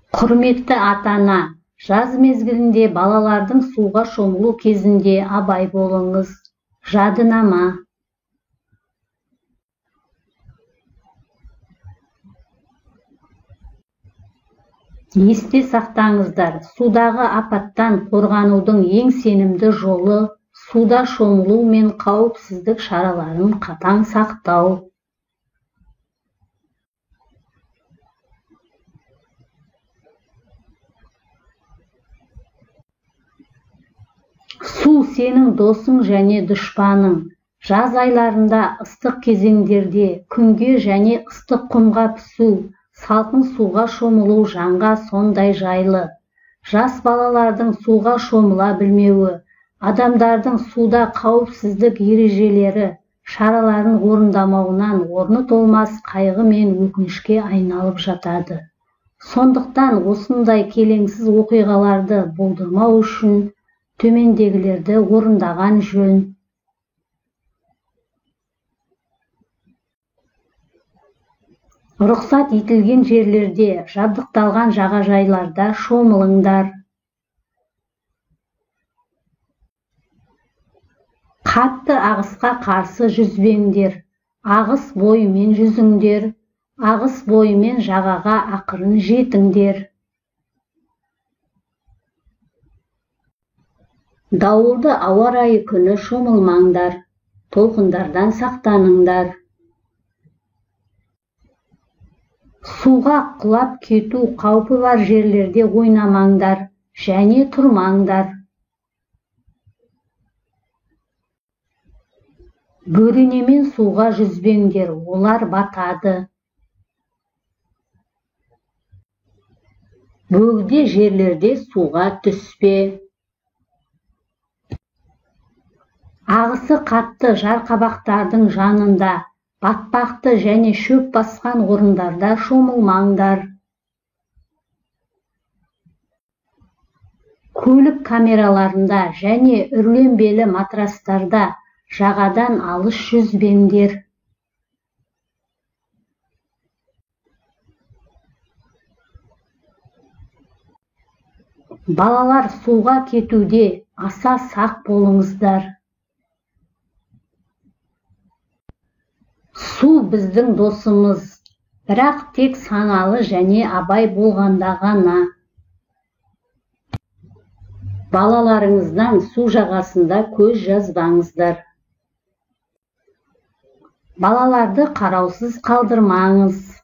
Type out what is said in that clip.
Құрметті ата-ана, жаз мезгілінде балалардың суға шомылу кезінде абай болыңыз. Жадынама. Есте сақтаңыздар, судағы апаттан қорғанудың ең сенімді жолы суда шомылу мен қауіпсіздік шараларын қатаң сақтау. Су сенің досың және дұшпаның. Жаз айларында ыстық кезеңдерде күнге және ыстық құмға пісу, салқын суға шомылу жанға сондай жайлы. Жас балалардың суға шомыла білмеуі, адамдардың суда қауіпсіздік ережелері, шараларын орындамауынан орны толмас қайғы мен өкінішке айналып жатады. Сондықтан осындай келеңсіз оқиғаларды болдырмау үшін төмендегілерді орындаған жөн. Рұқсат етілген жерлерде, жабдықталған жағажайларда шомылыңдар. Қатты ағысқа қарсы жүзбеңдер. Ағыс бойымен жүзіңдер. Ағыс бойымен жағаға ақырын жетіңдер. Дауылды ауа райы күні шомылмаңдар. Толқындардан сақтаныңдар. Суға құлап кету қаупі бар жерлерде ойнамаңдар және тұрмаңдар. Бөренемен суға жүзбеңдер, олар батады. Бөгде жерлерде суға түспе. Ағысы қатты жарқабақтардың жанында, батпақты және шөп басқан орындарда шомылмаңдар. Көлік камераларында және үрленбелі матрастарда жағадан алыс жүзбеңдер. Балалар суға кетуде аса сақ болыңыздар. Су біздің досымыз, бірақ тек саналы және абай болғанда ғана. Балаларыңыздан су жағасында көз жазбаңыздар. Балаларды қараусыз қалдырмаңыз.